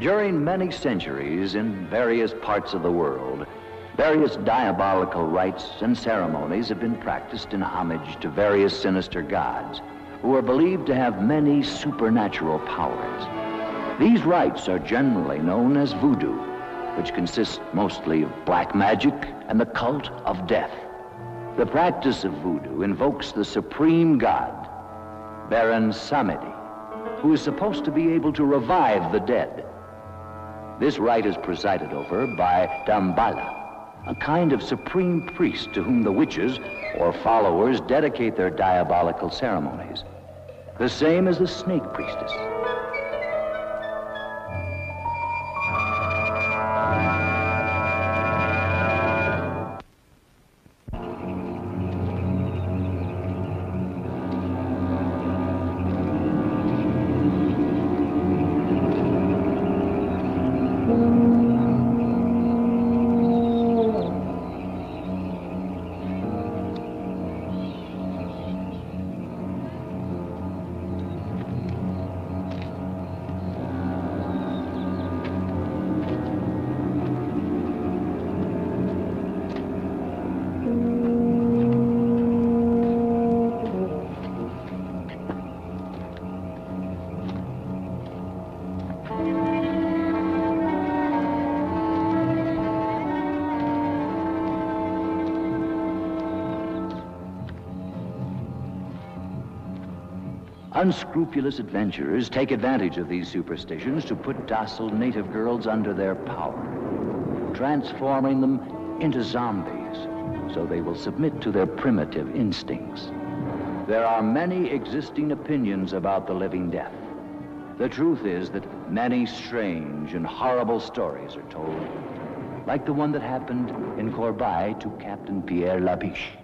During many centuries in various parts of the world, various diabolical rites and ceremonies have been practiced in homage to various sinister gods who are believed to have many supernatural powers. These rites are generally known as voodoo, which consists mostly of black magic and the cult of death. The practice of voodoo invokes the supreme god, Baron Samedi, who is supposed to be able to revive the dead. This rite is presided over by Dambala, a kind of supreme priest to whom the witches or followers dedicate their diabolical ceremonies, the same as the snake priestess. Unscrupulous adventurers take advantage of these superstitions to put docile native girls under their power, transforming them into zombies so they will submit to their primitive instincts. There are many existing opinions about the living death. The truth is that many strange and horrible stories are told, like the one that happened in Corbeil to Captain Pierre Labiche.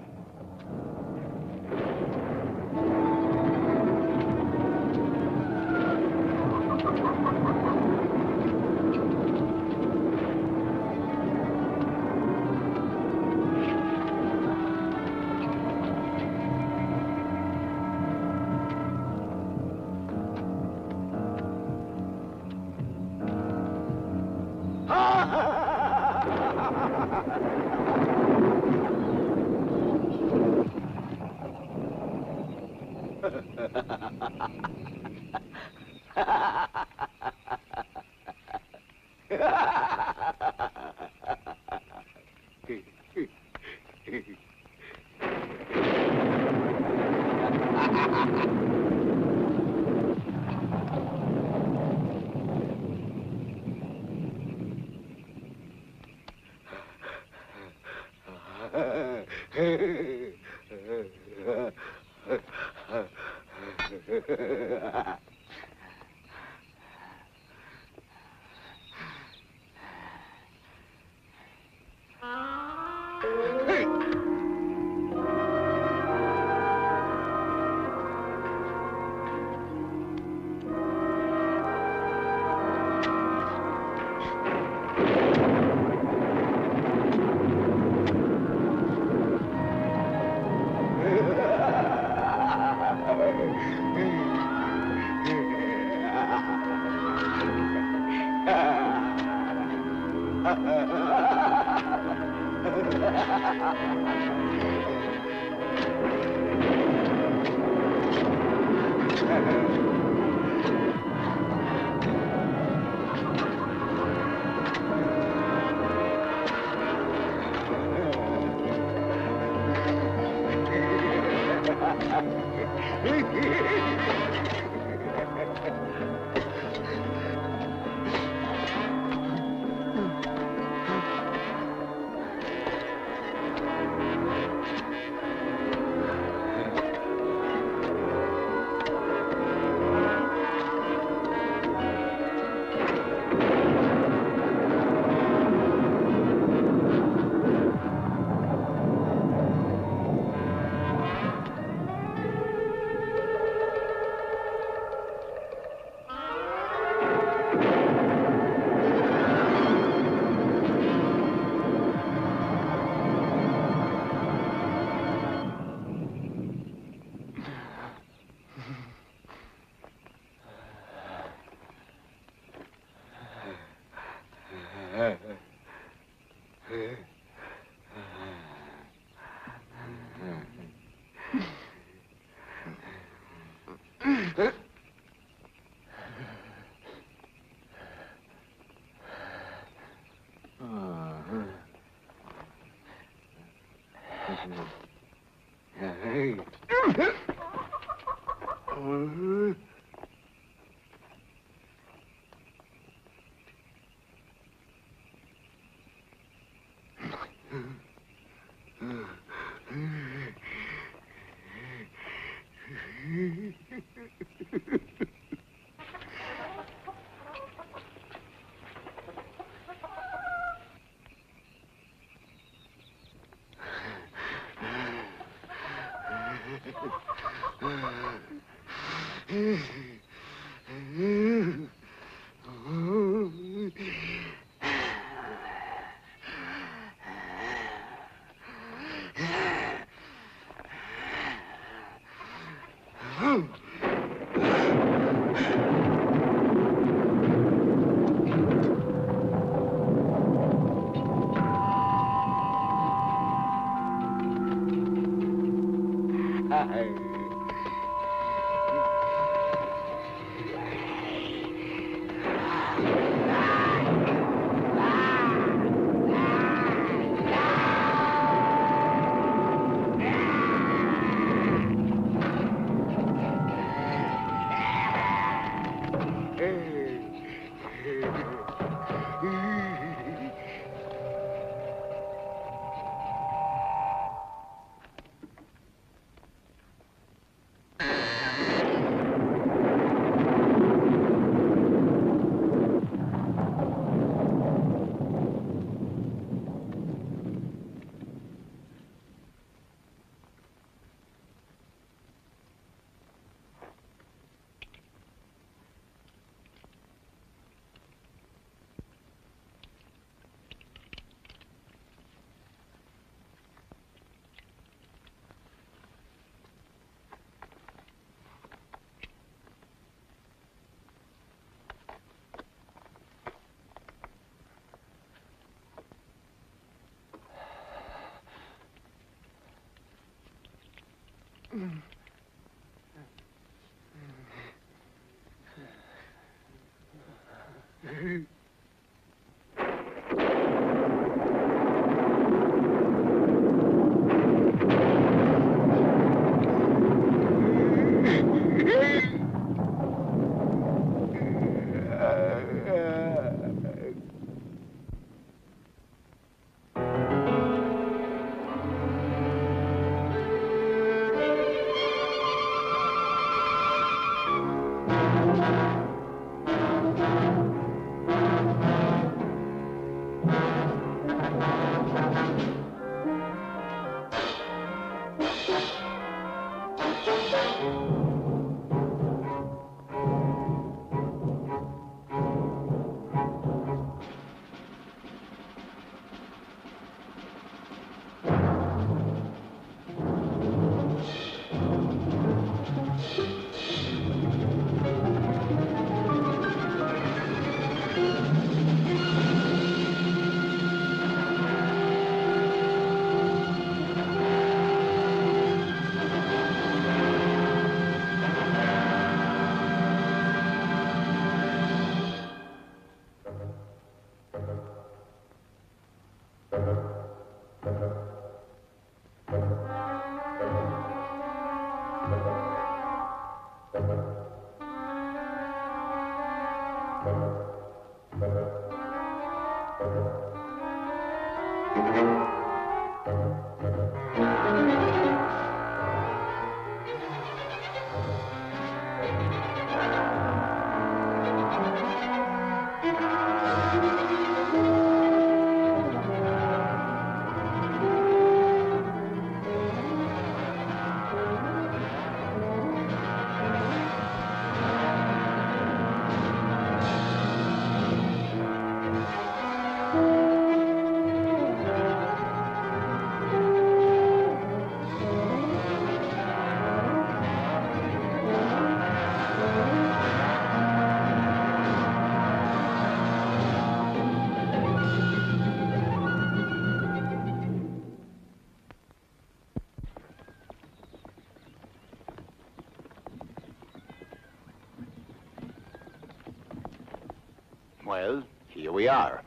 Well, here we are.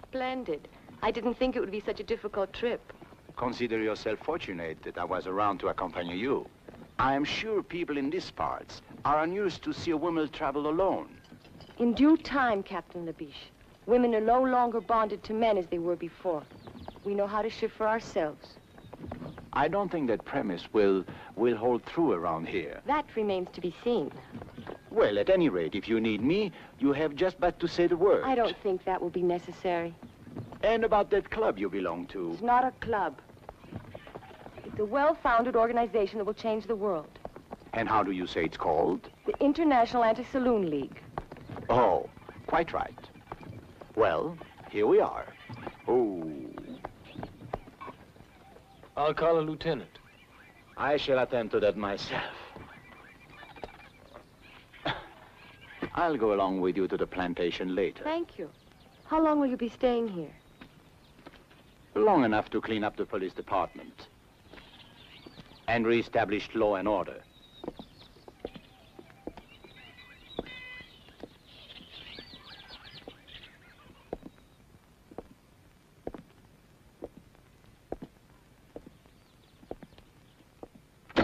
Splendid. I didn't think it would be such a difficult trip. consider yourself fortunate that I was around to accompany you. I am sure people in these parts are unused to see a woman travel alone. In due time, Captain Labiche. Women are no longer bonded to men as they were before. We know how to shift for ourselves. I don't think that premise will hold true around here. That remains to be seen. Well, at any rate, if you need me, you have just but to say the word. I don't think that will be necessary. And about that club you belong to? It's not a club. It's a well-founded organization that will change the world. And how do you say it's called? The International Anti-Saloon League. Oh, quite right. Well, here we are. Oh. I'll call a lieutenant. I shall attend to that myself. I'll go along with you to the plantation later. Thank you. How long will you be staying here? Long enough to clean up the police department and reestablish law and order.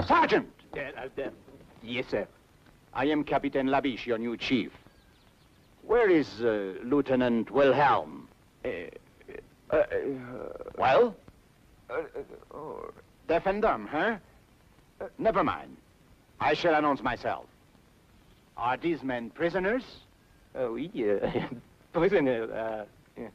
Sergeant! Yes, sir. I am Captain Labiche, your new chief. Where is Lieutenant Wilhelm? Well? Deaf and dumb, huh? Never mind. I shall announce myself. Are these men prisoners? Oui, prisoner, yeah.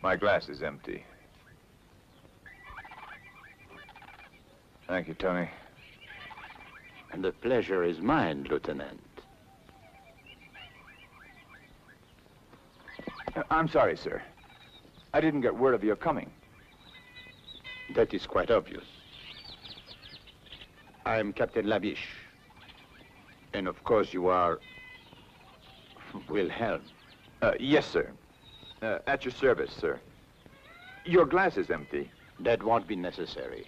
My glass is empty. Thank you, Tony. And the pleasure is mine, Lieutenant. I'm sorry, sir. I didn't get word of your coming. That is quite obvious. I am Captain Labiche. And of course you are Wilhelm. Yes, sir. At your service, sir. Your glass is empty. That won't be necessary.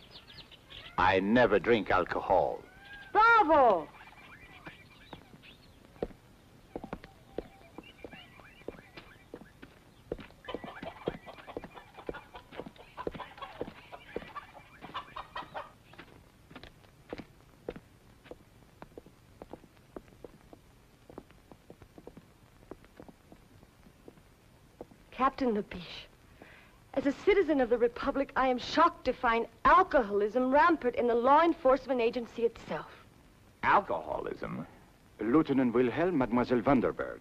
I never drink alcohol. Bravo! Captain Labiche, as a citizen of the Republic, I am shocked to find alcoholism rampant in the law enforcement agency itself. Alcoholism? Lieutenant Wilhelm, Mademoiselle Vanderberg.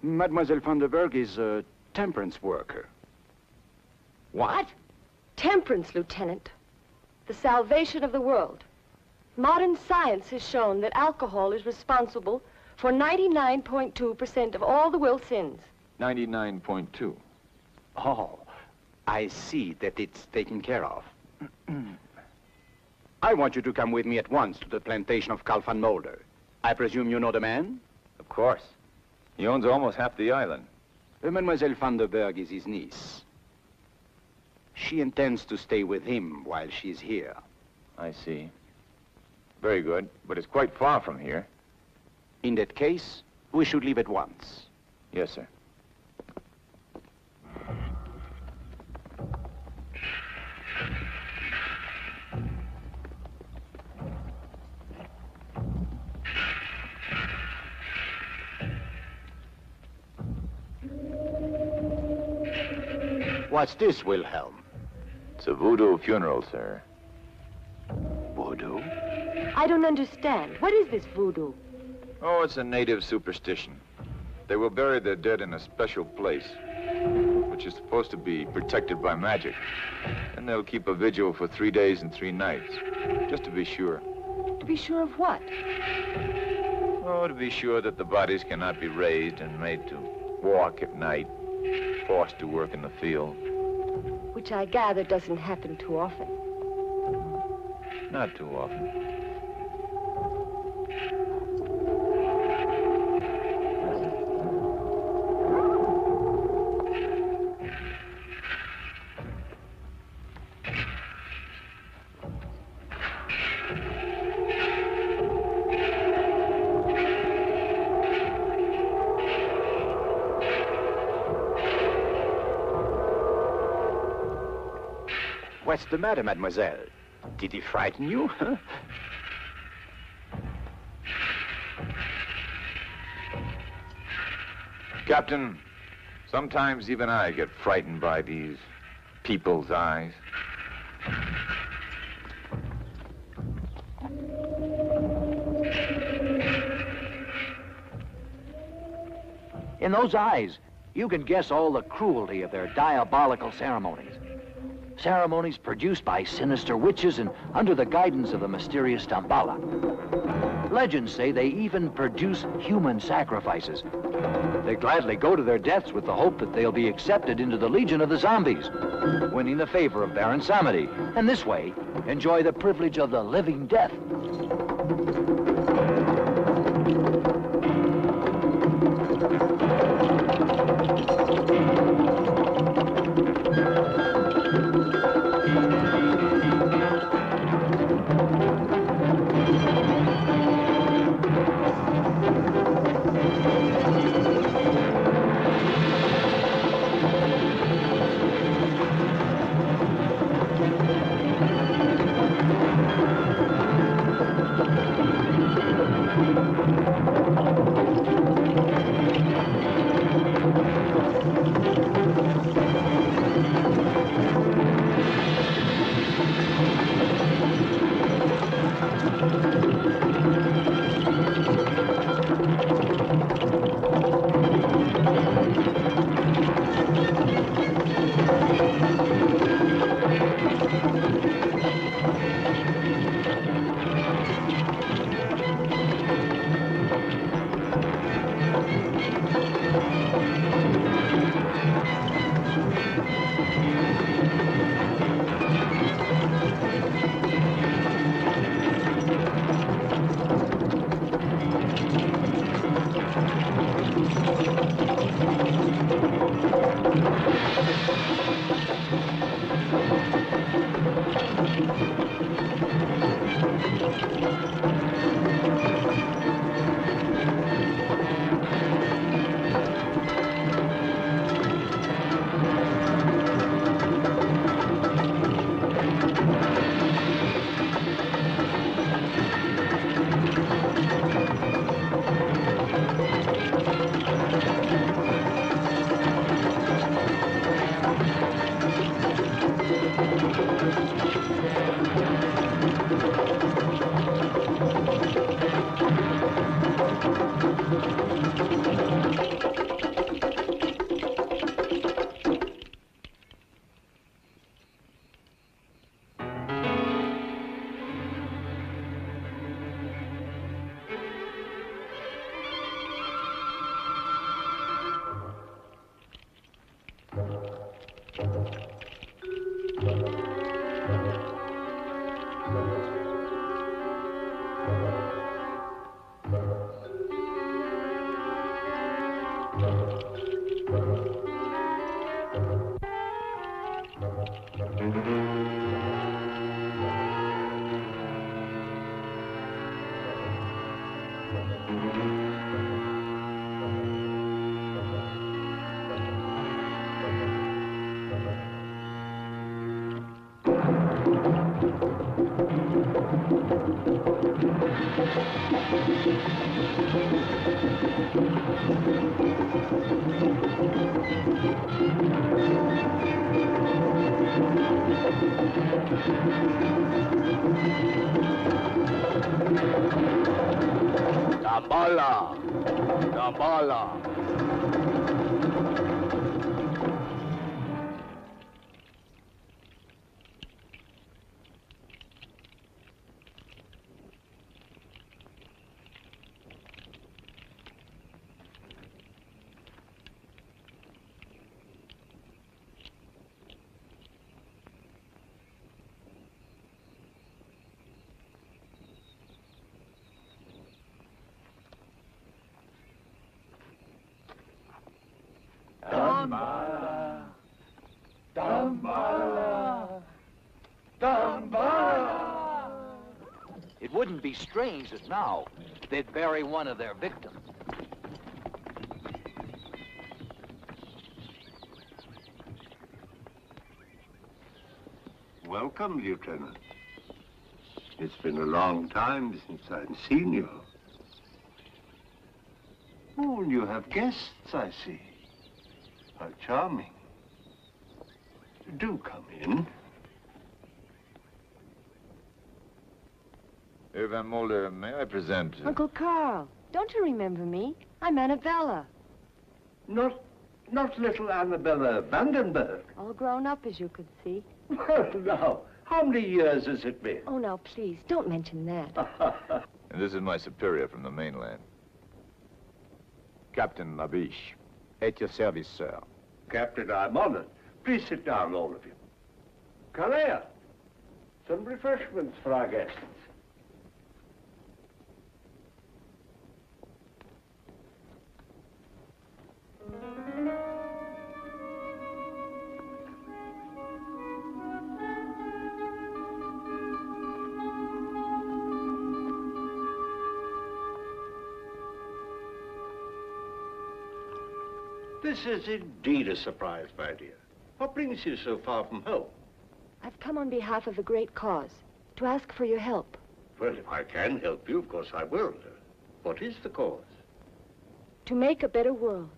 Mademoiselle Vanderberg is a temperance worker. What? Temperance, Lieutenant. The salvation of the world. Modern science has shown that alcohol is responsible for 99.2% of all the will sins. 99.2. Oh, I see that it's taken care of. I want you to come with me at once to the plantation of Karloff and Mulder. I presume you know the man? Of course. He owns almost half the island. Mademoiselle Vanderberg is his niece. She intends to stay with him while she's here. I see. Very good, but it's quite far from here. In that case, we should leave at once. Yes, sir. What's this, Wilhelm? It's a voodoo funeral, sir. Voodoo? I don't understand. What is this voodoo? Oh, it's a native superstition. They will bury their dead in a special place, which is supposed to be protected by magic. And they'll keep a vigil for 3 days and 3 nights, just to be sure. To be sure of what? Oh, to be sure that the bodies cannot be raised and made to walk at night, forced to work in the field. Which I gather doesn't happen too often. Not too often. What's the matter, mademoiselle? Did he frighten you? Huh? Captain, sometimes even I get frightened by these people's eyes. In those eyes, you can guess all the cruelty of their diabolical ceremonies. Ceremonies produced by sinister witches and under the guidance of the mysterious Damballa. Legends say they even produce human sacrifices. They gladly go to their deaths with the hope that they'll be accepted into the legion of the zombies, winning the favor of Baron Samedi, and this way enjoy the privilege of the living death. Damballa! Damballa! Dambala, Dambala, Dambala. It wouldn't be strange that now they'd bury one of their victims. Welcome, Lieutenant. It's been a long time since I've seen you. Oh, and you have guests, I see. How charming. Do come in. Herr Van Mulder, may I present... Uncle Carl, don't you remember me? I'm Annabella. Not little Annabella Vandenberg. All grown up, as you could see. Well, now, how many years has it been? Oh, now, please, don't mention that. And this is my superior from the mainland. Captain Labiche. At your service, sir. Captain, I'm honored. Please sit down, all of you. Kalea, some refreshments for our guests. This is indeed a surprise, my dear. What brings you so far from home? I've come on behalf of a great cause, to ask for your help. Well, if I can help you, of course I will. What is the cause? To make a better world.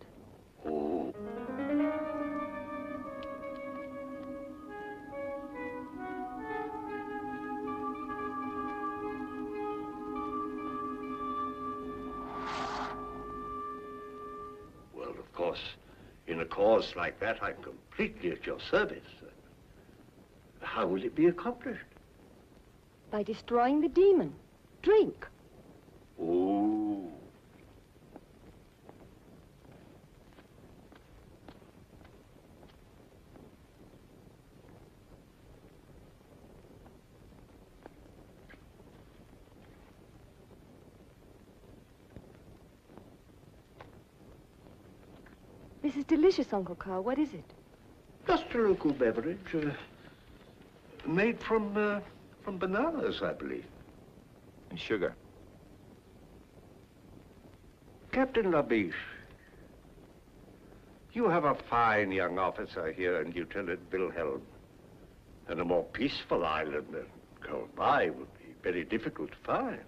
Oh. Well, of course, in a cause like that, I'm completely at your service. How will it be accomplished? By destroying the demon. Drink. Oh. This is delicious, Uncle Carl. What is it? Just a local beverage, made from bananas, I believe. And sugar. Captain Labiche, you have a fine young officer here in Lieutenant Wilhelm, and a more peaceful island than Karloff would be very difficult to find.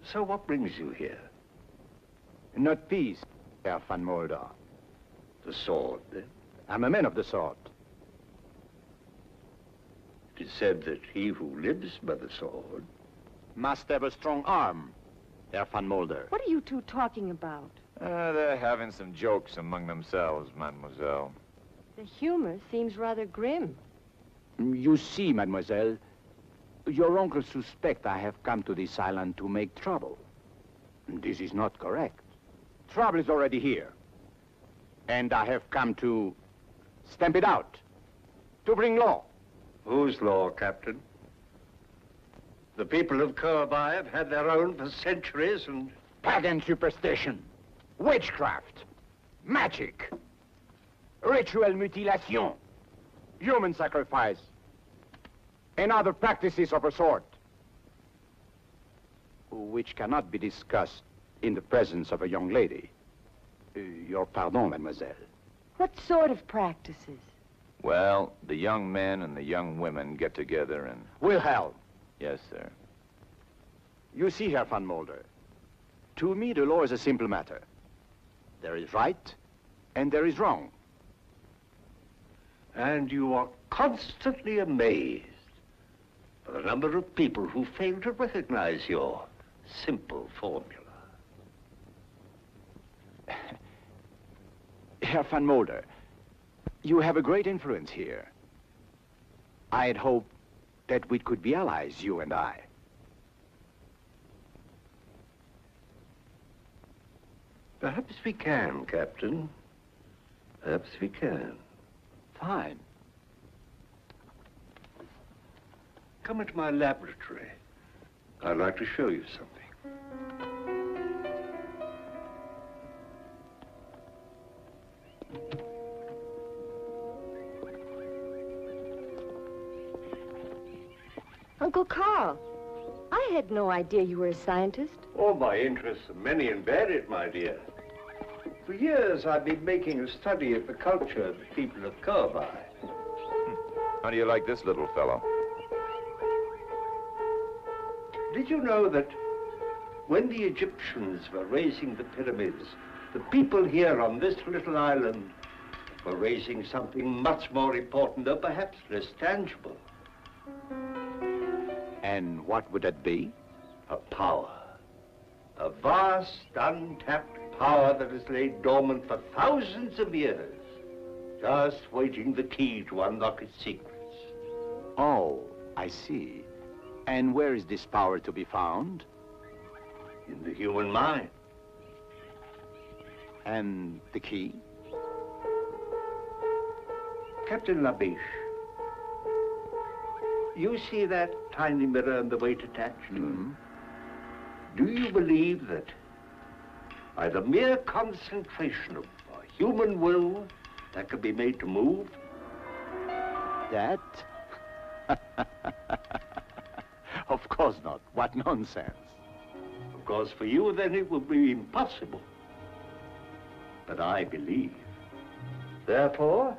So what brings you here? Not peace, Herr Van Mulder. The sword, then? I'm a man of the sword. It is said that he who lives by the sword Must have a strong arm, Herr Van Mulder. What are you two talking about? They're having some jokes among themselves, mademoiselle. The humor seems rather grim. You see, mademoiselle, your uncle suspects I have come to this island to make trouble. This is not correct. Trouble is already here. And I have come to stamp it out, to bring law. Whose law, Captain? The people of Karloff have had their own for centuries, and... Pagan superstition, witchcraft, magic, ritual mutilation, human sacrifice, and other practices of a sort, which cannot be discussed in the presence of a young lady. Your pardon, mademoiselle. What sort of practices? Well, the young men and the young women get together and... Wilhelm, Yes, sir. you see, Herr Van Mulder, to me the law is a simple matter. There is right and there is wrong. And you are constantly amazed by the number of people who fail to recognize your simple formula. Herr Van Mulder, you have a great influence here. I had hoped that we could be allies, you and I. Perhaps we can, Captain. Perhaps we can. Fine. Come into my laboratory. I'd like to show you something. Uncle Carl, I had no idea you were a scientist. Oh, my interests are many and varied, my dear. For years, I've been making a study of the culture of the people of Karloff. How do you like this little fellow? Did you know that when the Egyptians were raising the pyramids, the people here on this little island were raising something much more important, though perhaps less tangible? And what would it be? A power. A vast, untapped power that has laid dormant for thousands of years, just waiting the key to unlock its secrets. Oh, I see. And where is this power to be found? In the human mind. And the key? Captain Labiche, you see that tiny mirror and the weight attached to it? Do you believe that by the mere concentration of a human will that can be made to move? That? Of course not. What nonsense. Of course, for you, then it would be impossible. But I believe. Therefore,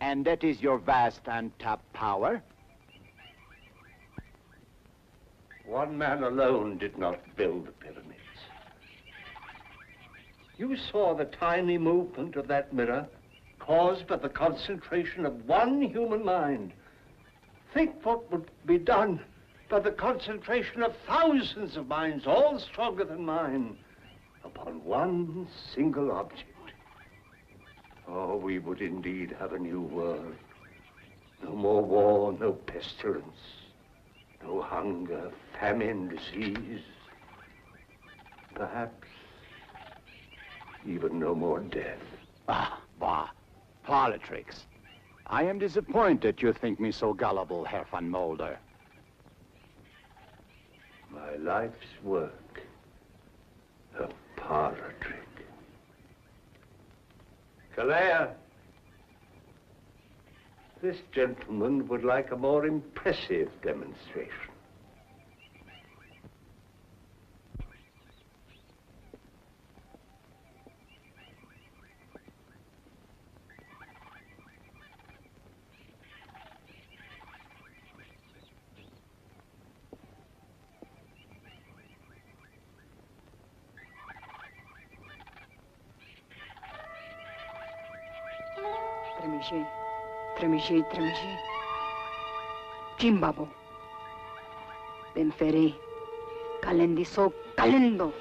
And that is your vast untapped power? one man alone did not build the pyramids. You saw the tiny movement of that mirror caused by the concentration of one human mind. Think what would be done by the concentration of thousands of minds, all stronger than mine, upon one single object. Oh, we would indeed have a new world. No more war, no pestilence, no hunger, famine, disease. Perhaps even no more death. Ah, bah. Politics. I am disappointed you think me so gullible, Herr van Mulder. My life's work, a parlor trick. Calais, this gentleman would like a more impressive demonstration. Tremișei, tremișei, tremișei. Cimbabo. Benferei. Calendiso, calendo.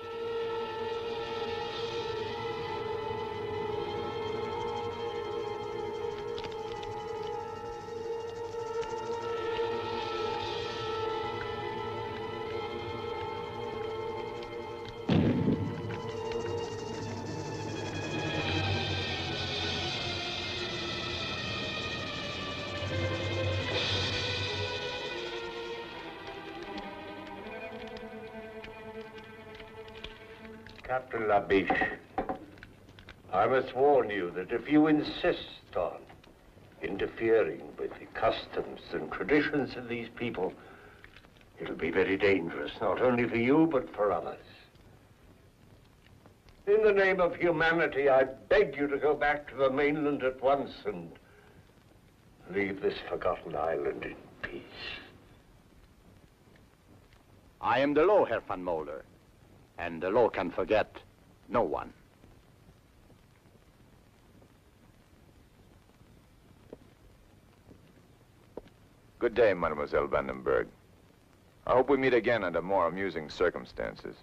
Captain Labiche, I must warn you that if you insist on interfering with the customs and traditions of these people, it'll be very dangerous, not only for you, but for others. In the name of humanity, I beg you to go back to the mainland at once and leave this forgotten island in peace. I am the law, Herr van Mulder. And the law can forget no one. Good day, Mademoiselle Vandenberg. I hope we meet again under more amusing circumstances.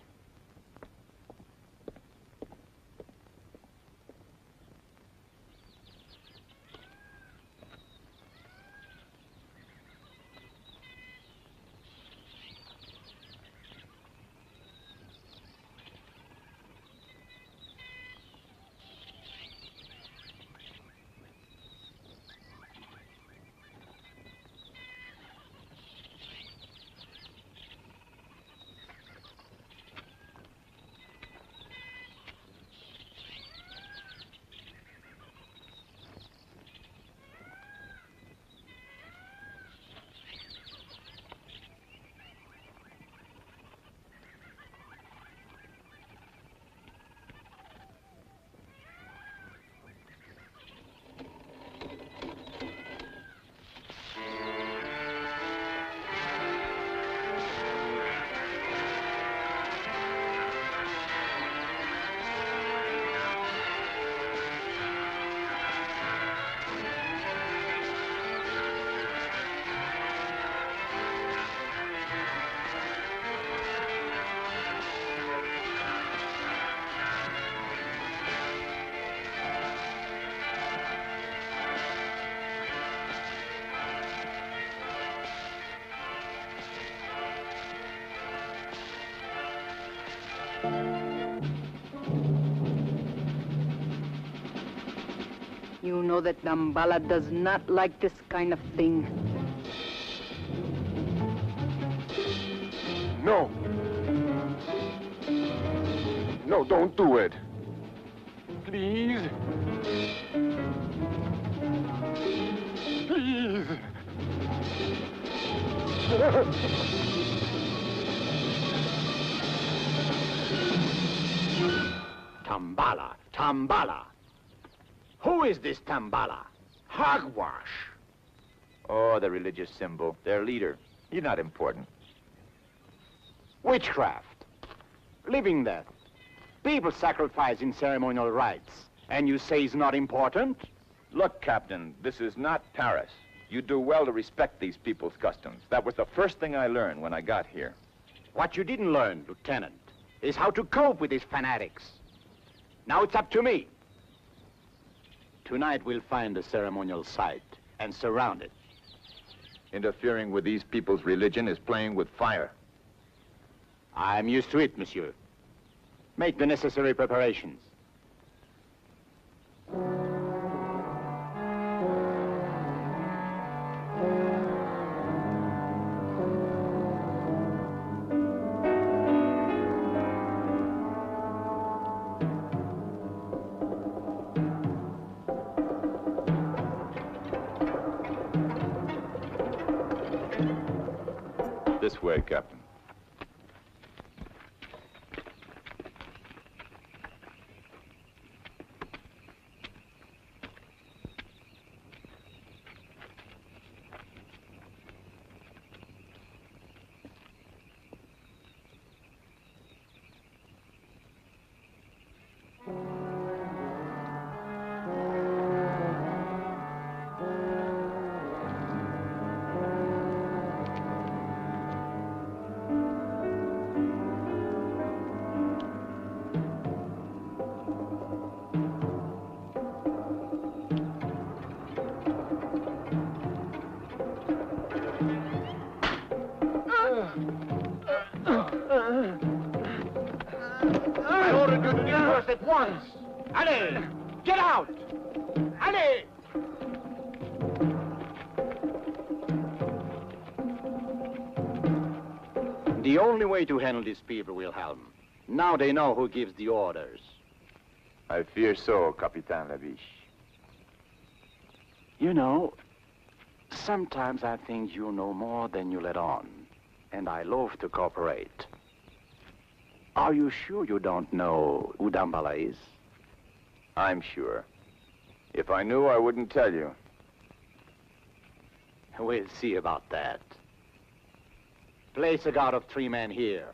You know that Dambala does not like this kind of thing. No. No, don't do it. Please. Please. Tambala, Tambala. Who is this Tambala? Hogwash. Oh, the religious symbol. Their leader. He's not important. Witchcraft. Living death. People sacrifice in ceremonial rites. And you say it's not important? Look, Captain, this is not Paris. You do well to respect these people's customs. That was the first thing I learned when I got here. What you didn't learn, Lieutenant, is how to cope with these fanatics. Now it's up to me. Tonight we'll find a ceremonial site and surround it. Interfering with these people's religion is playing with fire. I'm used to it, monsieur. Make the necessary preparations. This way, Captain. I ordered you to disperse at once. Allez, get out! Allez! The only way to handle these people, Wilhelm. Now they know who gives the orders. I fear so, Capitaine Labiche. You know, sometimes I think you know more than you let on, and I love to cooperate. Are you sure you don't know who Dambala is? I'm sure. If I knew, I wouldn't tell you. We'll see about that. Place a guard of 3 men here.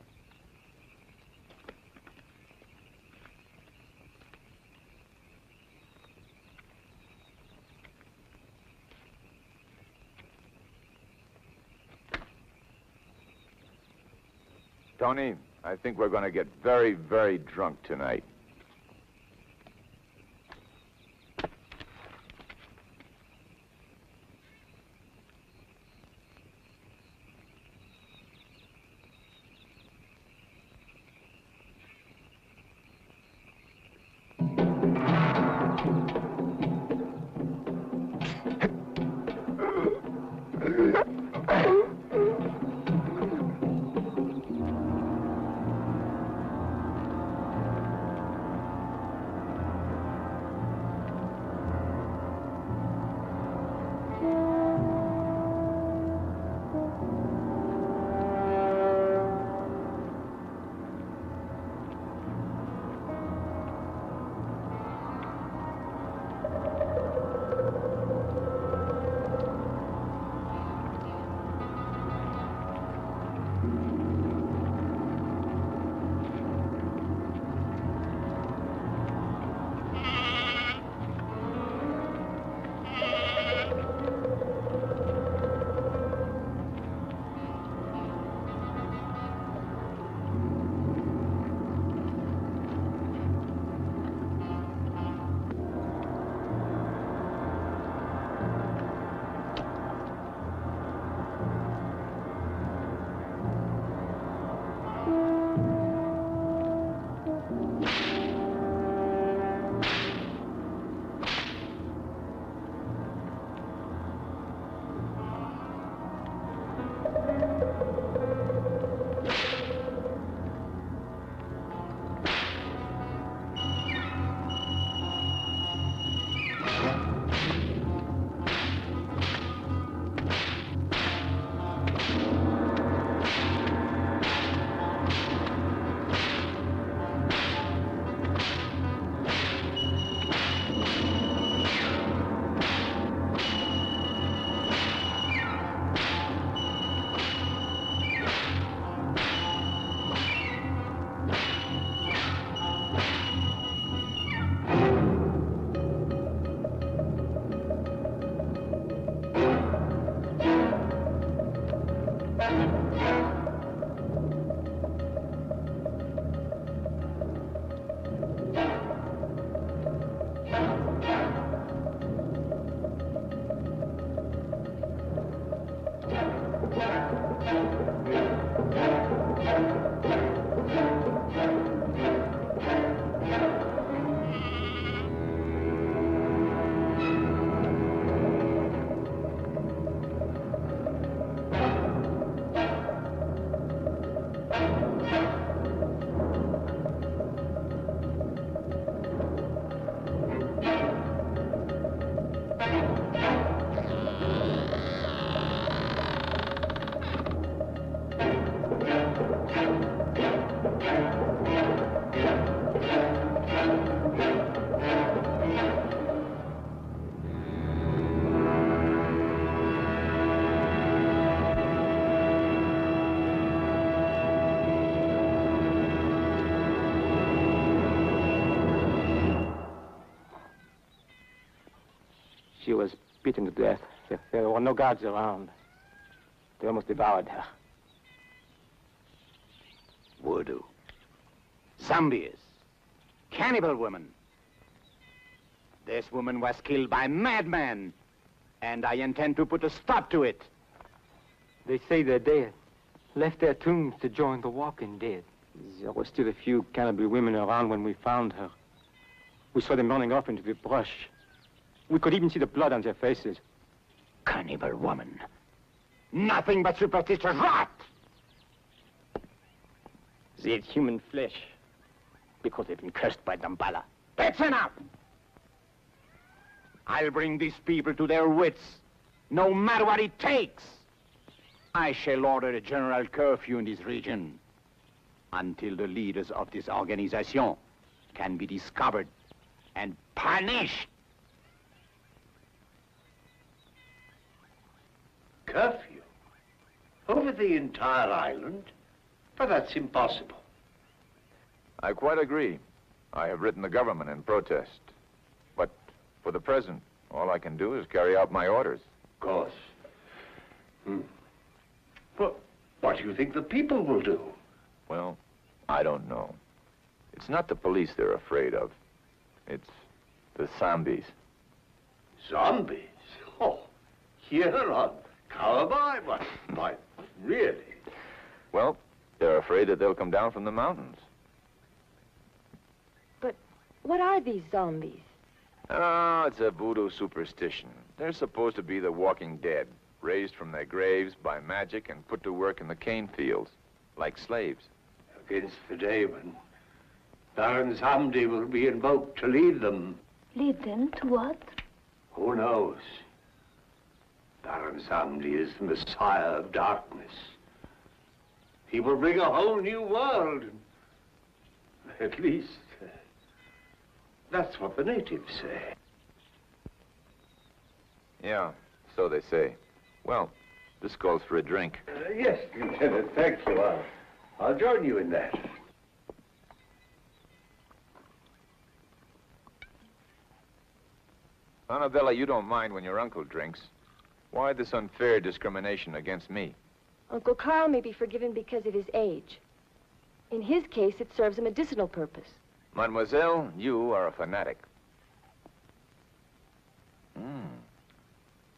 Tony, I think we're going to get very, very drunk tonight. She was beaten to death. There were no guards around. They almost devoured her. Voodoo. Zombies. Cannibal women. This woman was killed by madmen, and I intend to put a stop to it. They say they're dead. Left their tombs to join the walking dead. There were still a few cannibal women around when we found her. We saw them running off into the brush. We could even see the blood on their faces. Cannibal woman. Nothing but superstitious rot! They ate human flesh because they've been cursed by Damballa. That's enough! I'll bring these people to their wits, no matter what it takes. I shall order a general curfew in this region until the leaders of this organization can be discovered and punished. Curfew? Over the entire island? But that's impossible. I quite agree. I have written the government in protest. But for the present, all I can do is carry out my orders. Of course. Well, what do you think the people will do? Well, I don't know. It's not the police they're afraid of. It's the zombies. Zombies? Oh, here on Karloff, but really? Well, they're afraid that they'll come down from the mountains. But what are these zombies? Oh, it's a voodoo superstition. They're supposed to be the walking dead, raised from their graves by magic and put to work in the cane fields, like slaves. Against the demon, Baron Samdi will be invoked to lead them. Lead them to what? Who knows? Baron Samdi is the Messiah of darkness. He will bring a whole new world. At least, that's what the natives say. Yeah, so they say. Well, this calls for a drink. Yes, Lieutenant, thank you. I'll join you in that. Annabella, you don't mind when your uncle drinks. Why this unfair discrimination against me? Uncle Carl may be forgiven because of his age. In his case, it serves a medicinal purpose. Mademoiselle, you are a fanatic.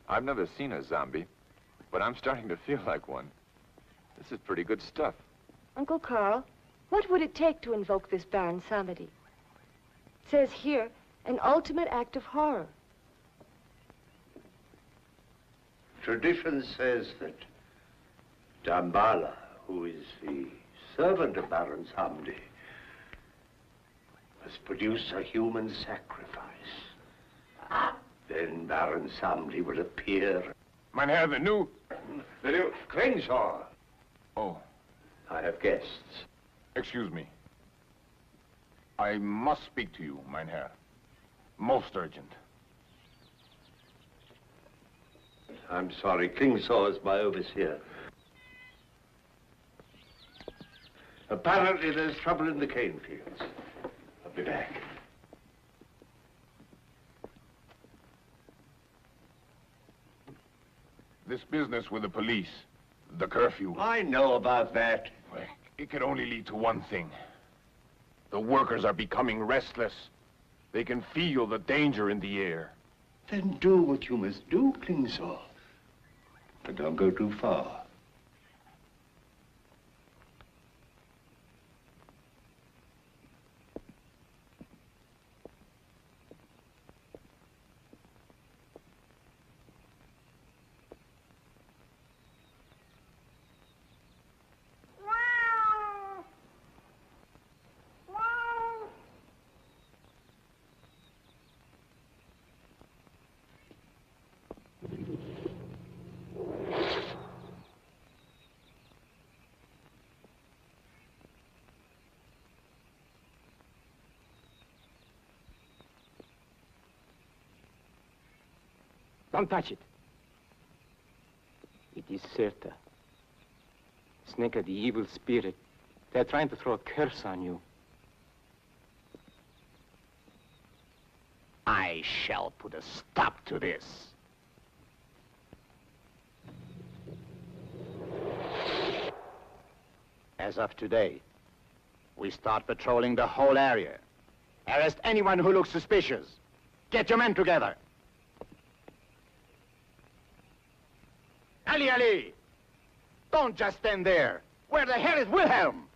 I've never seen a zombie, but I'm starting to feel like one. This is pretty good stuff. Uncle Carl, what would it take to invoke this Baron Samedi? It says here, an ultimate act of horror. Tradition says that Dambala, who is the servant of Baron Samdi, must produce a human sacrifice. Then Baron Samdi will appear. Mein Herr, the new Crenshaw. Oh, I have guests. excuse me. I must speak to you, mein Herr. Most urgent. I'm sorry, Klingsaw is my overseer. Apparently there's trouble in the cane fields. I'll be back. This business with the police, the curfew. I know about that. Well, it could only lead to one thing. The workers are becoming restless. They can feel the danger in the air. Then do what you must do, Klingsaw. But don't go too far. Don't touch it. It is Serta. Snake, the evil spirit. They're trying to throw a curse on you. I shall put a stop to this. As of today, we start patrolling the whole area. Arrest anyone who looks suspicious. Get your men together. Ali! Don't just stand there. Where the hell is Wilhelm?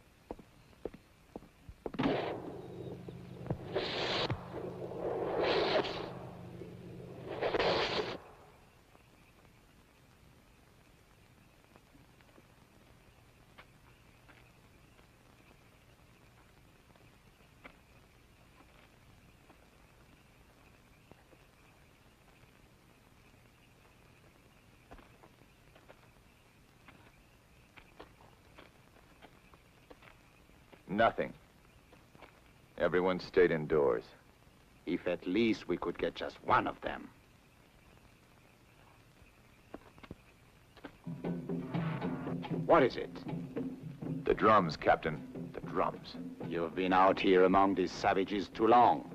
Nothing. Everyone stayed indoors. If at least we could get just one of them. What is it? The drums, Captain. The drums. You've been out here among these savages too long.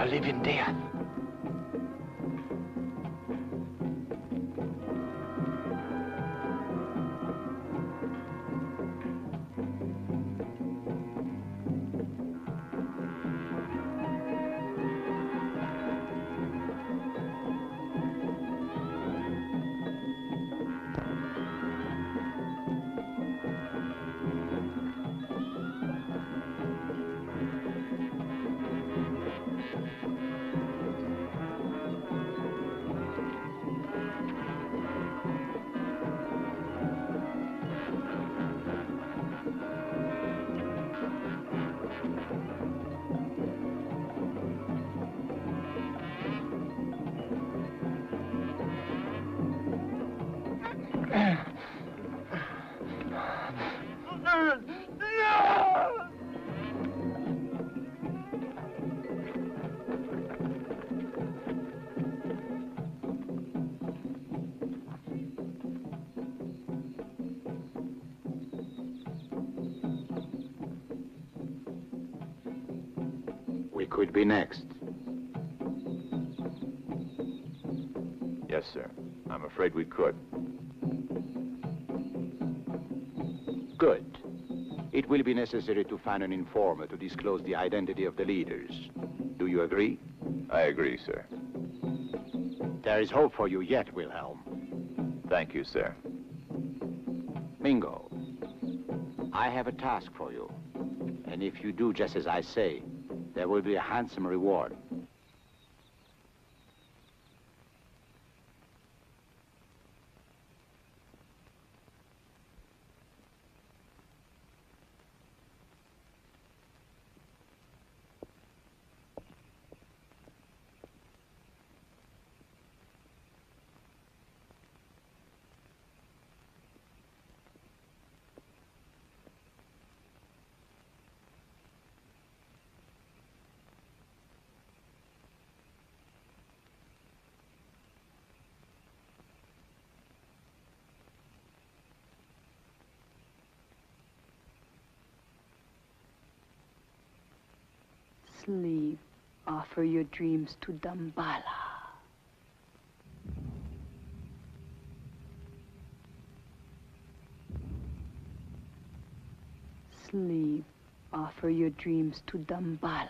A living death. We could be next. Yes, sir. I'm afraid we could. Good. It will be necessary to find an informer to disclose the identity of the leaders. Do you agree? I agree, sir. There is hope for you yet, Wilhelm. Thank you, sir. Mingo, I have a task for you. And if you do just as I say, there will be a handsome reward. Sleep. Offer your dreams to Damballa. Sleep. Offer your dreams to Damballa.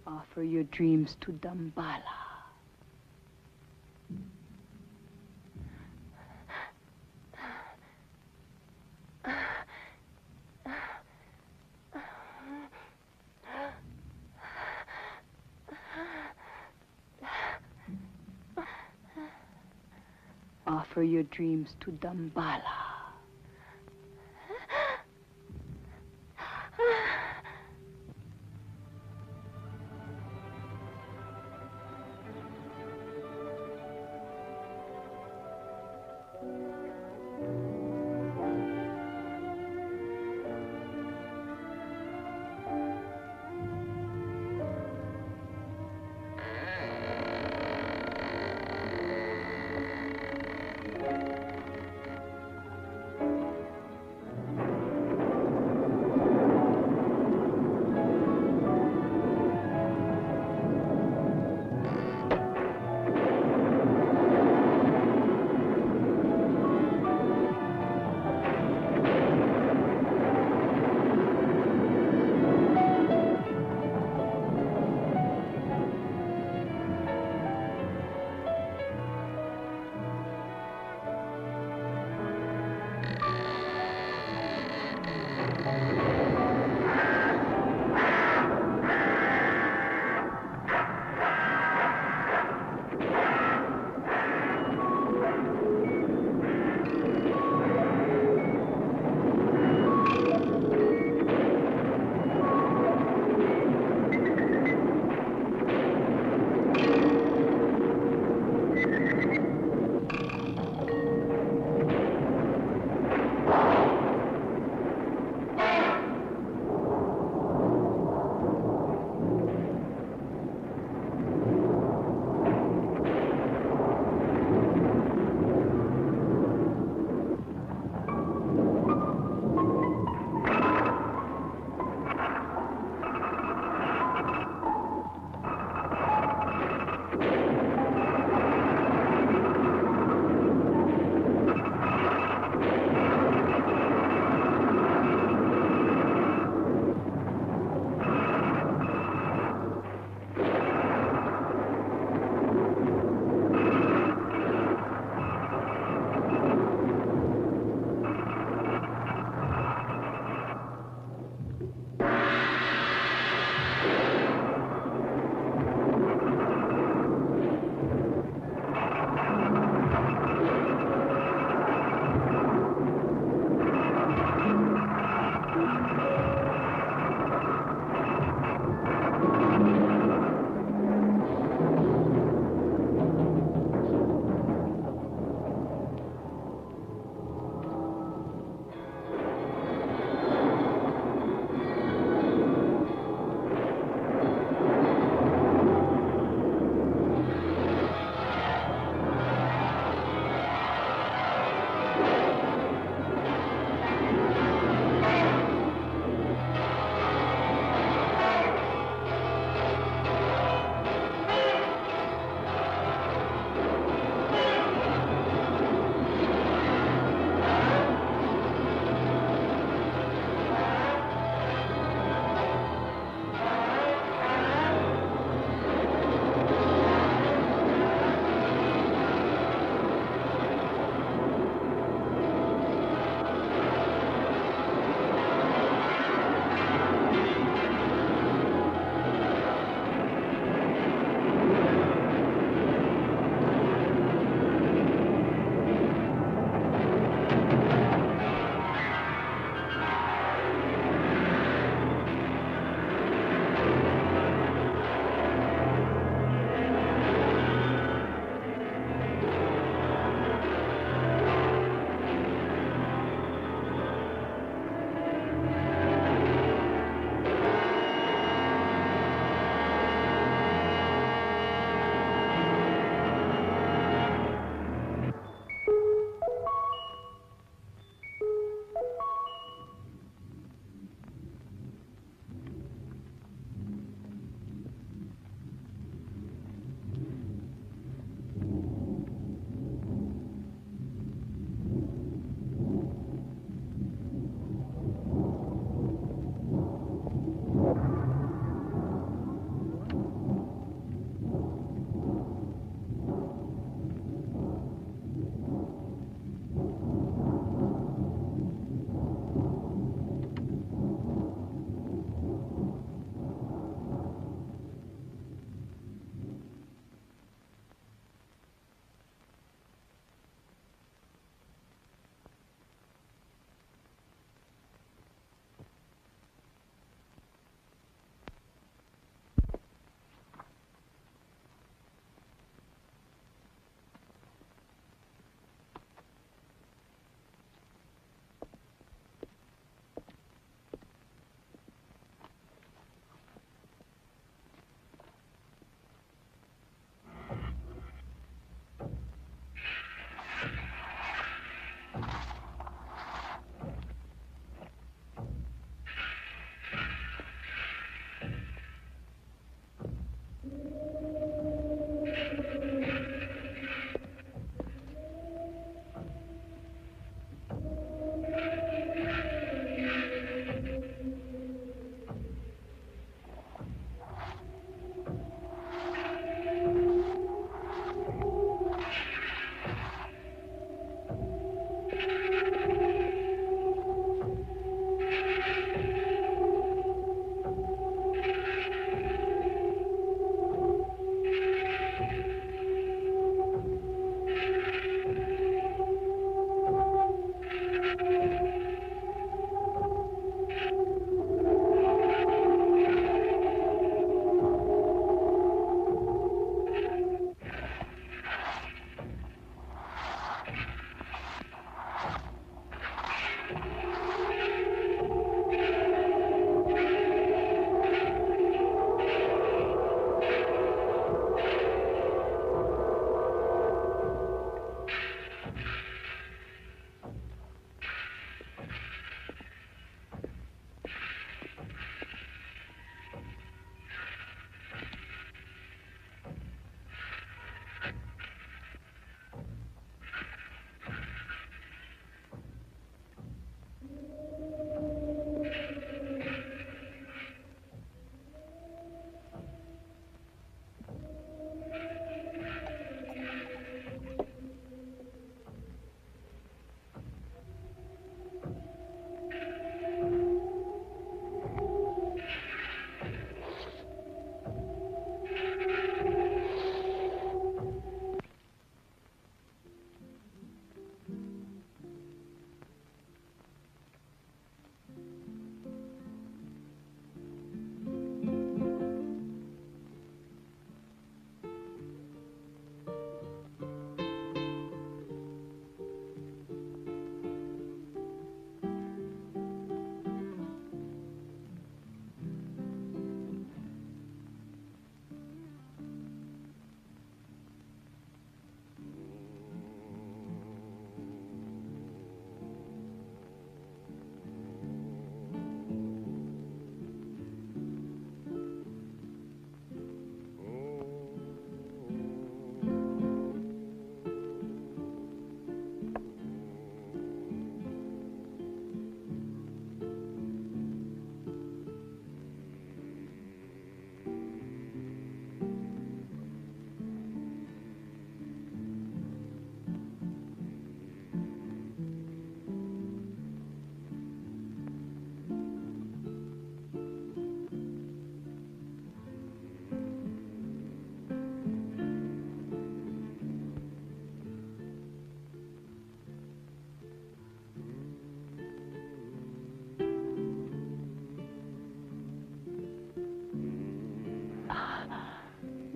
Offer your dreams to Damballa. Offer your dreams to Damballa.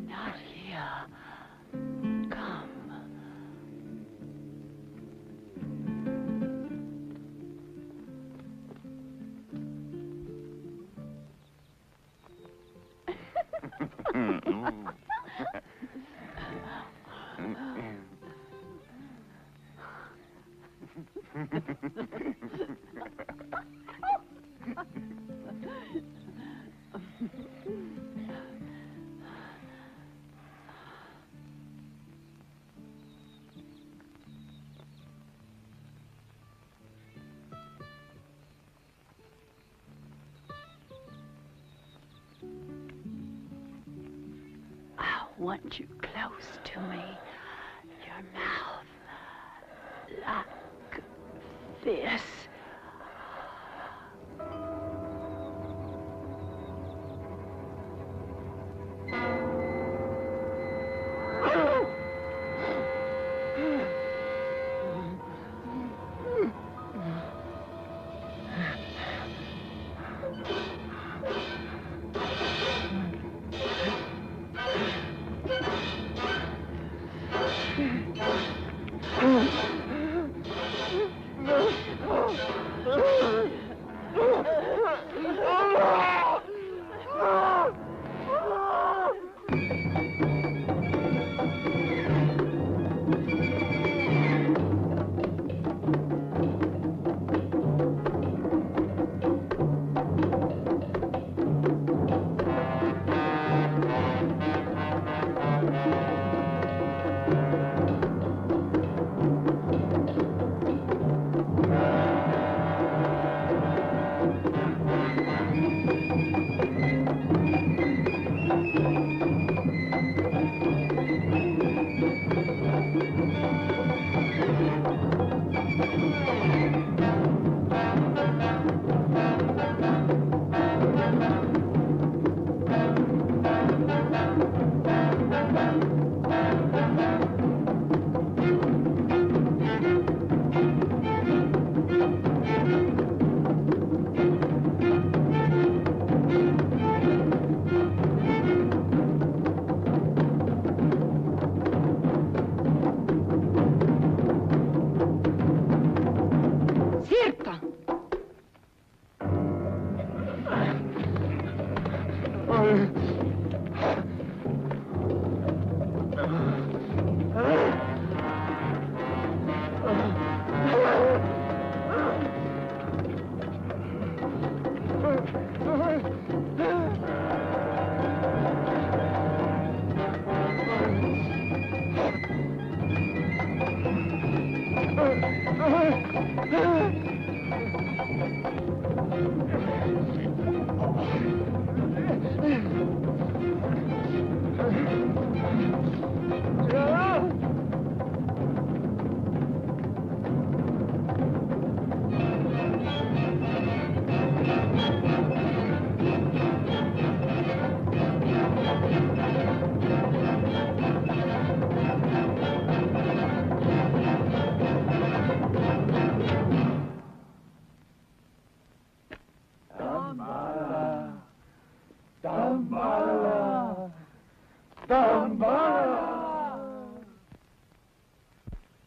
Not here. Come. I want you close to me. Your mouth like this.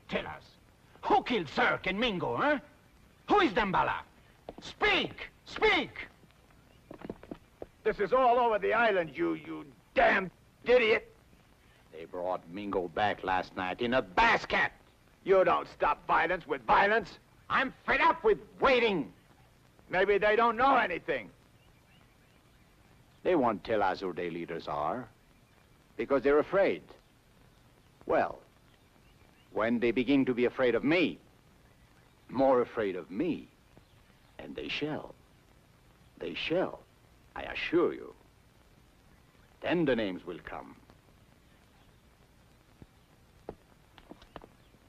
Tell us, who killed Cirque and Mingo, huh? Who is Damballa? Speak! Speak! This is all over the island, you damn idiot. They brought Mingo back last night in a basket. You don't stop violence with violence. I'm fed up with waiting. Maybe they don't know anything. They won't tell us who their leaders are, because they're afraid. Well, when they begin to be afraid of me, more afraid of me, and they shall, I assure you, then the names will come.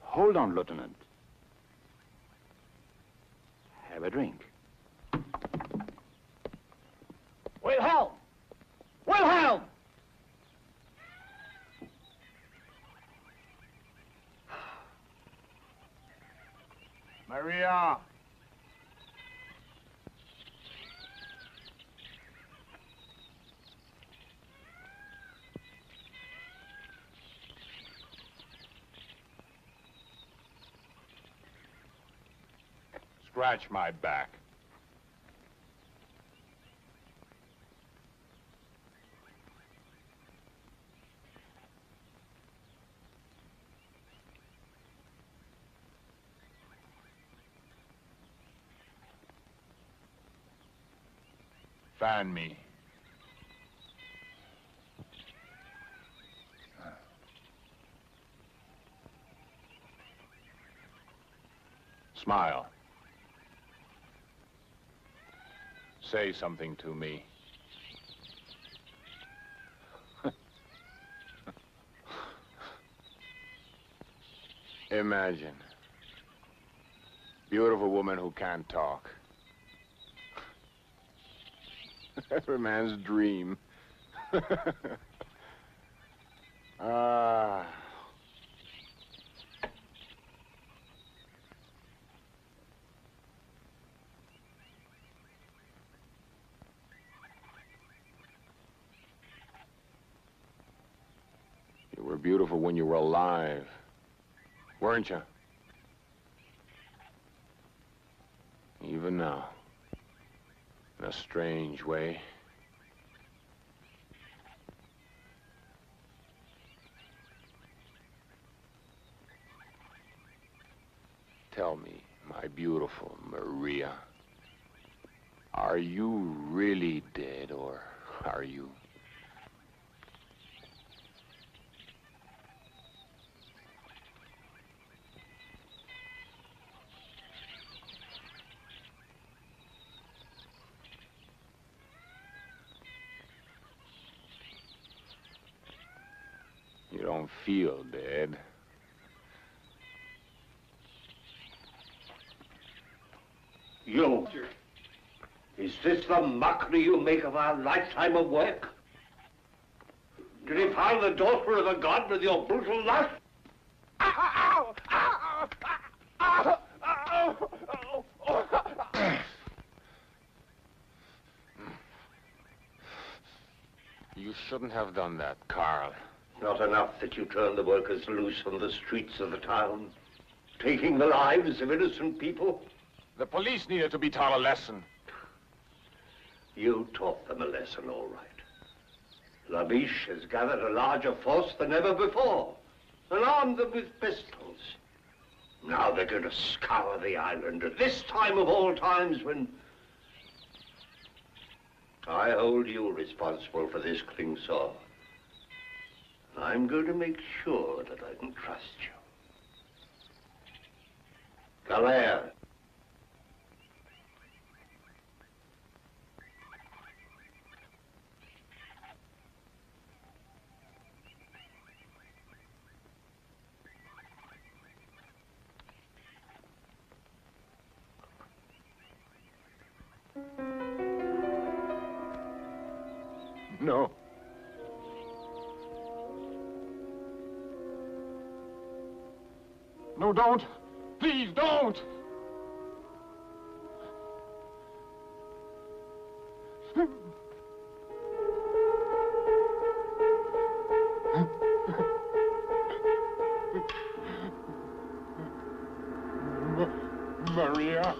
Hold on, Lieutenant. Have a drink. Wilhelm! Wilhelm! Maria! scratch my back. Fan me. Smile. Say something to me. Imagine. Beautiful woman who can't talk. Every man's dream. Ah. You were beautiful when you were alive, weren't you? Even now, in a strange way. Tell me, my beautiful Maria, are you really dead, or are you? You don't feel dead. You. Is this the mockery you make of our lifetime of work? Did you find the daughter of a god with your brutal lust? Ow! Ow! Ow! Ow! Ow! You shouldn't have done that, Karl. Not enough that you turned the workers loose on the streets of the town, taking the lives of innocent people? The police needed to be taught a lesson. You taught them a lesson, all right. Labiche has gathered a larger force than ever before and armed them with pistols. Now they're going to scour the island at this time of all times when I hold you responsible for this Klingsor. I'm going to make sure that I can trust you. Galère. No. No, don't. Please, don't. Maria.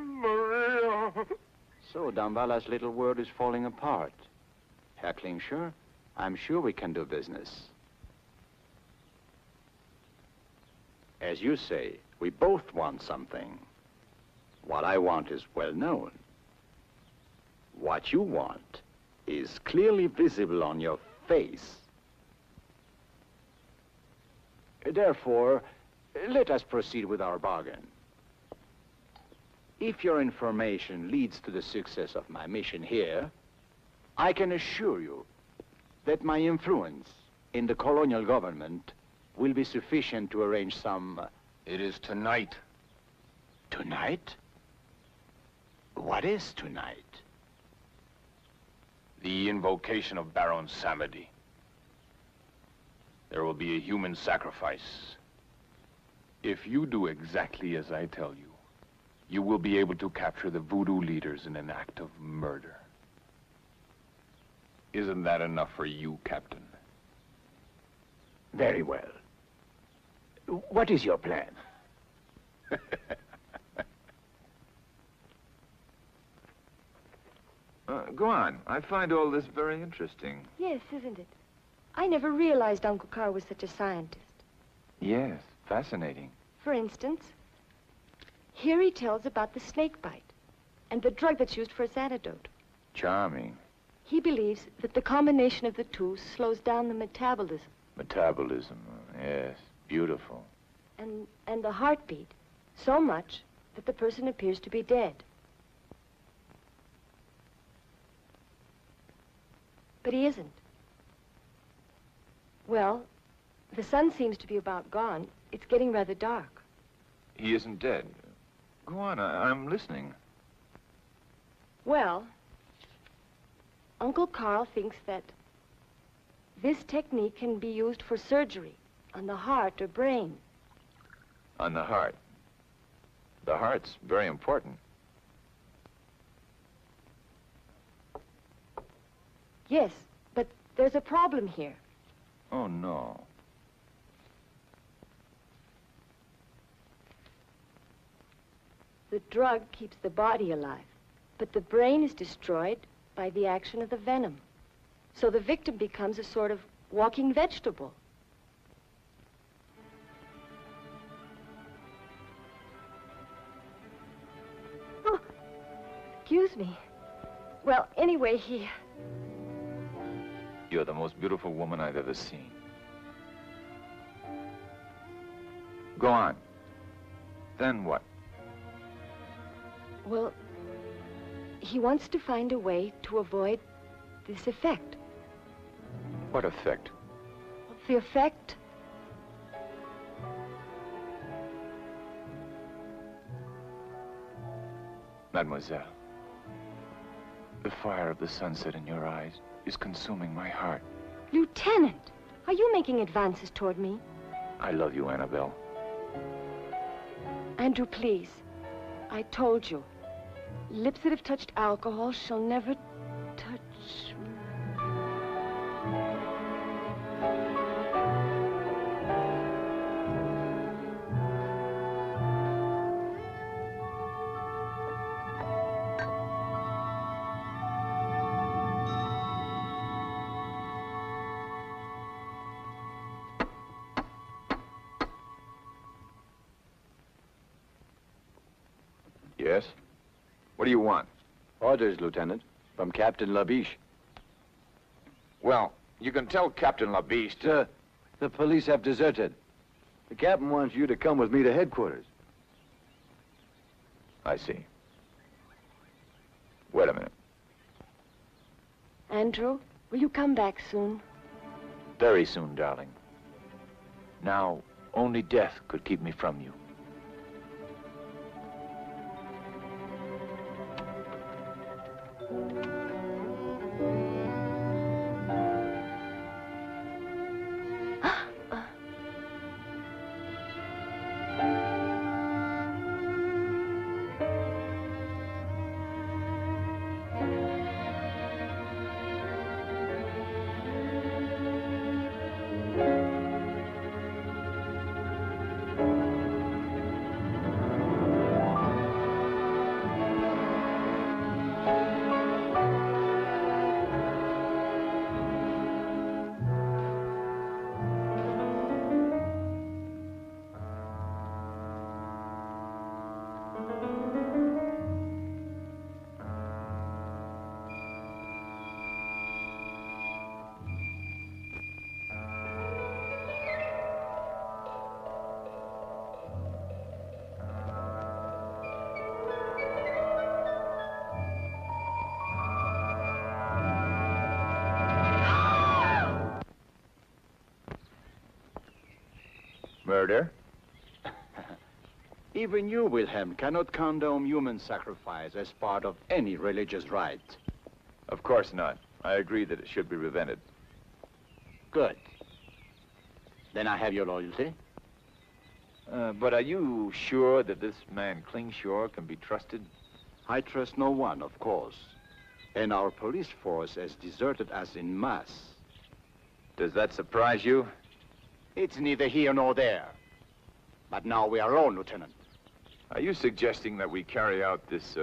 Maria. So Dambala's little world is falling apart. Herr Klingsor, I'm sure we can do business. As you say, we both want something. What I want is well known. What you want is clearly visible on your face. Therefore, let us proceed with our bargain. If your information leads to the success of my mission here, I can assure you that my influence in the colonial government will be sufficient to arrange some... It is tonight. Tonight? What is tonight? The invocation of Baron Samedi. There will be a human sacrifice. If you do exactly as I tell you, you will be able to capture the voodoo leaders in an act of murder. Isn't that enough for you, Captain? Very well. What is your plan? Go on. I find all this very interesting. Yes, isn't it? I never realized Uncle Carl was such a scientist. Yes, fascinating. For instance, here he tells about the snake bite and the drug that's used for its antidote. Charming. He believes that the combination of the two slows down the metabolism. Metabolism, yes, beautiful. And the heartbeat, so much that the person appears to be dead. But he isn't. Well, the sun seems to be about gone. It's getting rather dark. He isn't dead. Go on, I'm listening. Well, Uncle Carl thinks that this technique can be used for surgery on the heart or brain. On the heart. The heart's very important. Yes, but there's a problem here. Oh, no. The drug keeps the body alive, but the brain is destroyed by the action of the venom. So the victim becomes a sort of walking vegetable. Oh, excuse me. Well, anyway, You're the most beautiful woman I've ever seen. Go on. Then what? Well, he wants to find a way to avoid this effect. What effect? The effect... Mademoiselle, the fire of the sunset in your eyes is consuming my heart. Lieutenant, are you making advances toward me? I love you, Annabelle. Andrew, please. I told you. Lips that have touched alcohol shall never touch... Yes? What do you want? Orders, Lieutenant, from Captain Labiche. Well, you can tell Captain Labiche to... Sir, the police have deserted. The captain wants you to come with me to headquarters. I see. Wait a minute. Andrew, will you come back soon? Very soon, darling. Now, only death could keep me from you. Murder? Even you, Wilhelm, cannot condone human sacrifice as part of any religious rite. Of course not. I agree that it should be prevented. Good. Then I have your loyalty. But are you sure that this man Klingshore can be trusted? I trust no one, of course. And our police force has deserted us en masse. Does that surprise you? It's neither here nor there. But now we are alone, Lieutenant. Are you suggesting that we carry out this,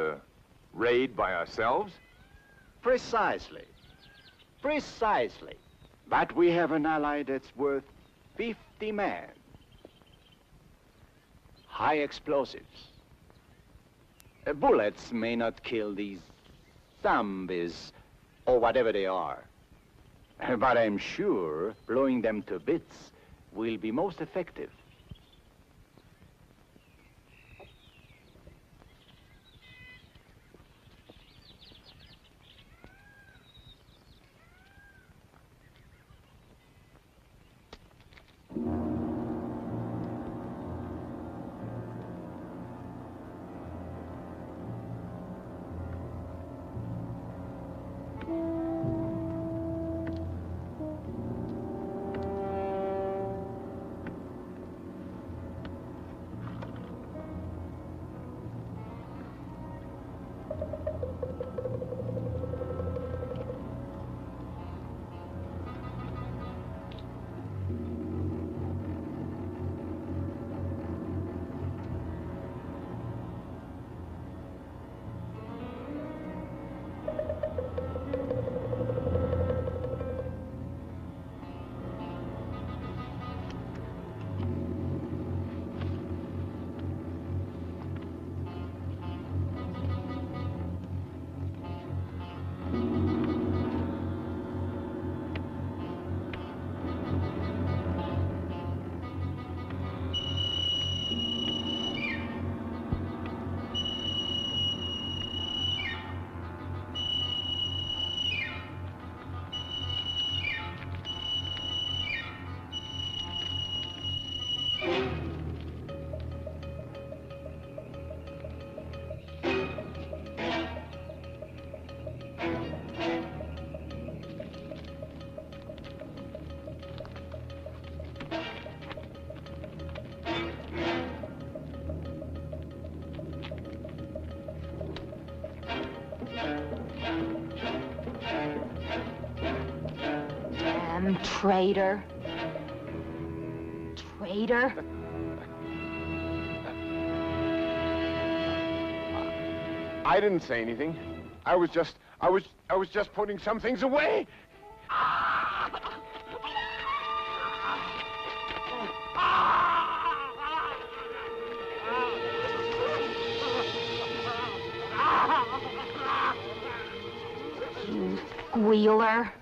raid by ourselves? Precisely. Precisely. But we have an ally that's worth 50 men. High explosives. Bullets may not kill these zombies, or whatever they are. But I'm sure blowing them to bits will be most effective. Traitor. Traitor. I didn't say anything. I was just putting some things away. You squealer.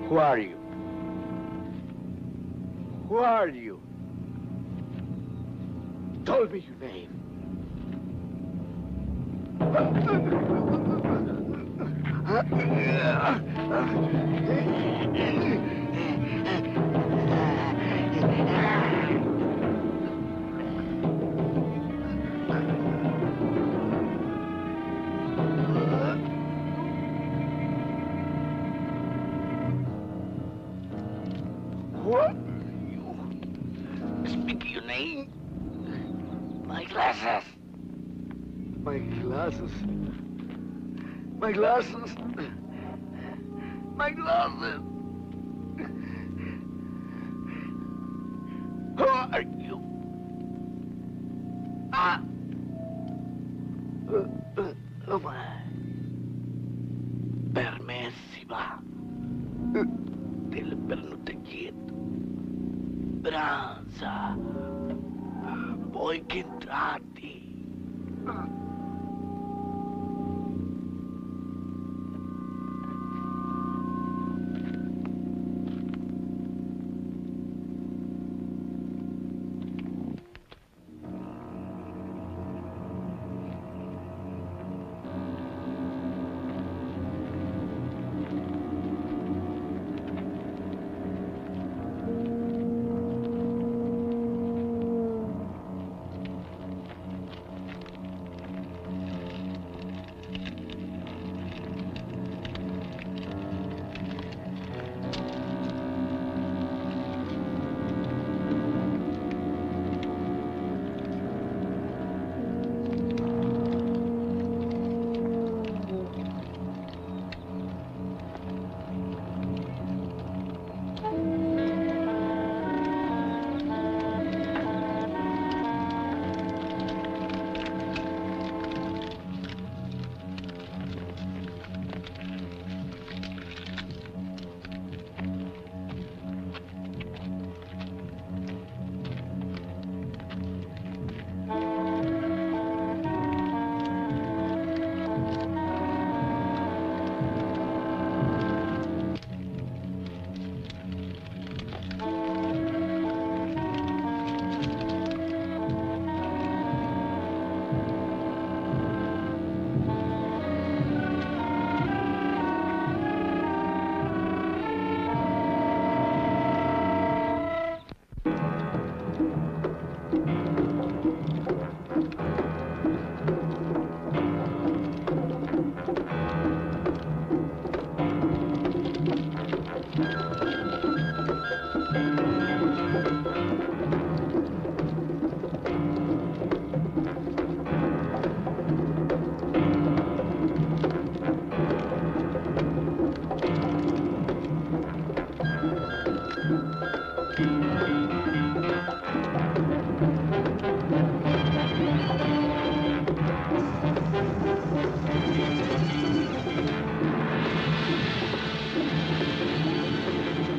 Who are you? Who are you? Tell me your name. What? Speak your name. My glasses. My glasses. My glasses. My glasses. Who are you? Ah. Permessiva del pernuteggietto. Branza, poi che entrati.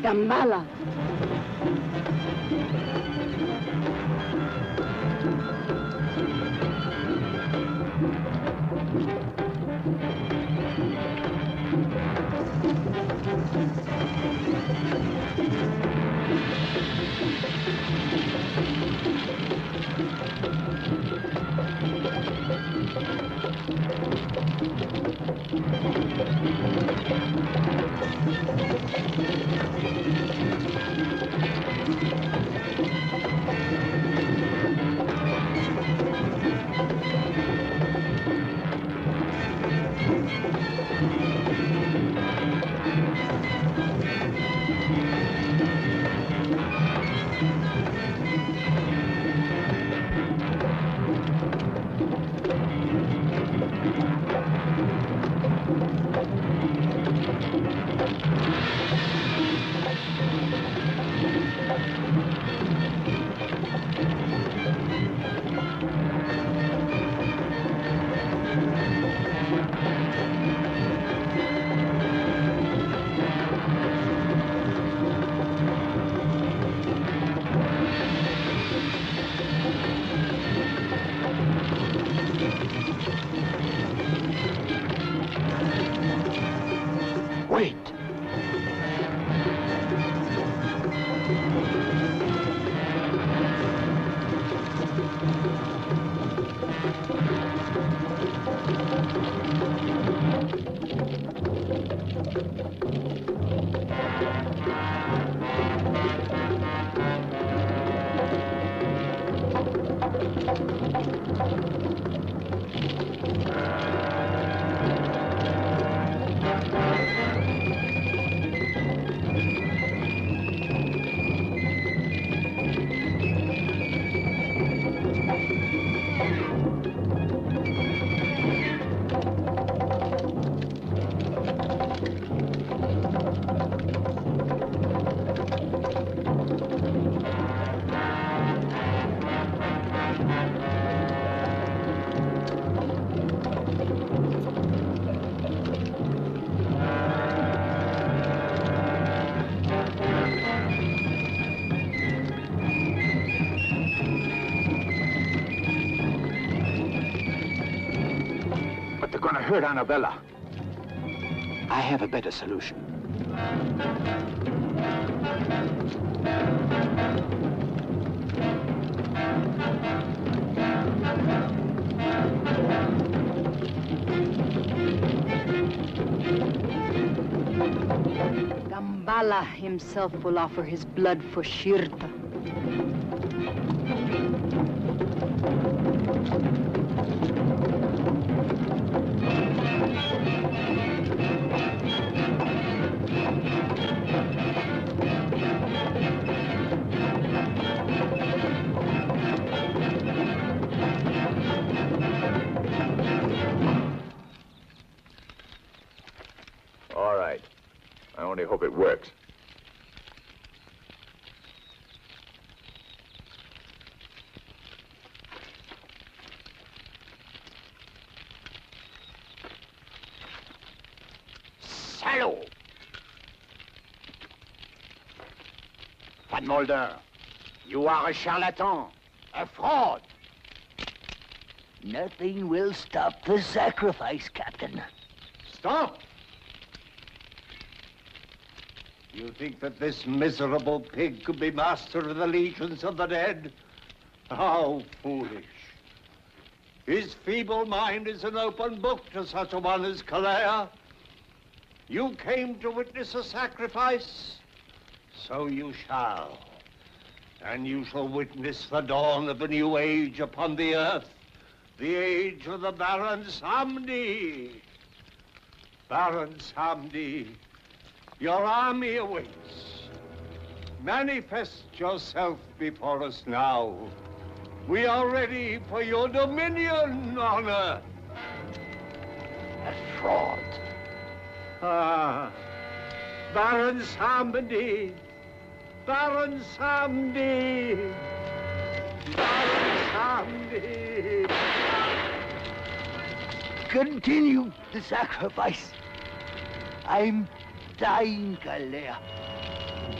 Gambala. hurt Annabella. I have a better solution. Gambala himself will offer his blood for Shirta. All right. I only hope it works. Salaud! Van Mulder, you are a charlatan, a fraud. Nothing will stop the sacrifice, Captain. Stop! You think that this miserable pig could be master of the legions of the dead? How foolish. His feeble mind is an open book to such a one as Kalea. You came to witness a sacrifice, so you shall. And you shall witness the dawn of a new age upon the earth, the age of the Baron Samedi. Baron Samedi, your army awaits. Manifest yourself before us now. We are ready for your dominion on earth. A fraud. Ah, Baron Samedi. Baron Samedi. Baron Samedi. Continue the sacrifice. I'm dying, Kalea.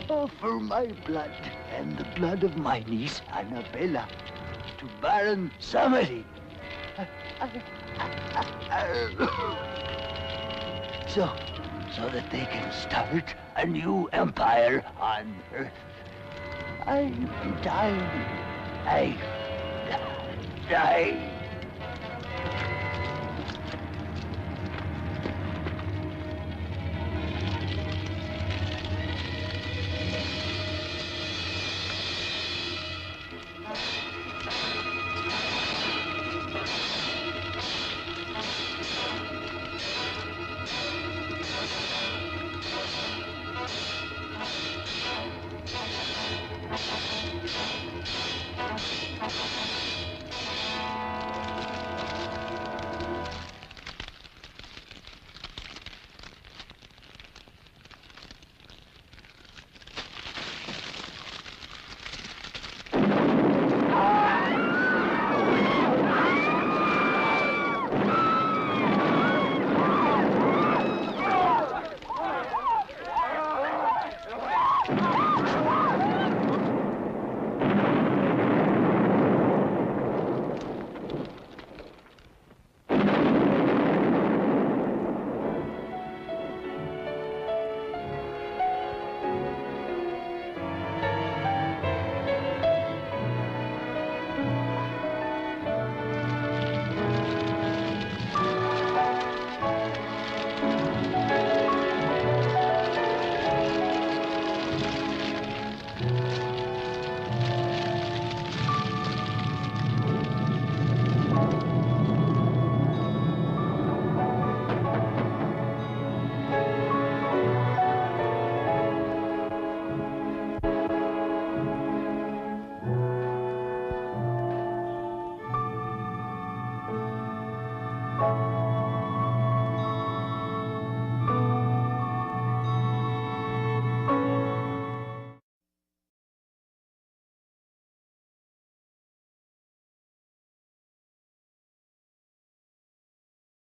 Offer my blood and the blood of my niece, Annabella, to Baron Samedi. So that they can start a new empire on Earth. I'm dying. I'm dying.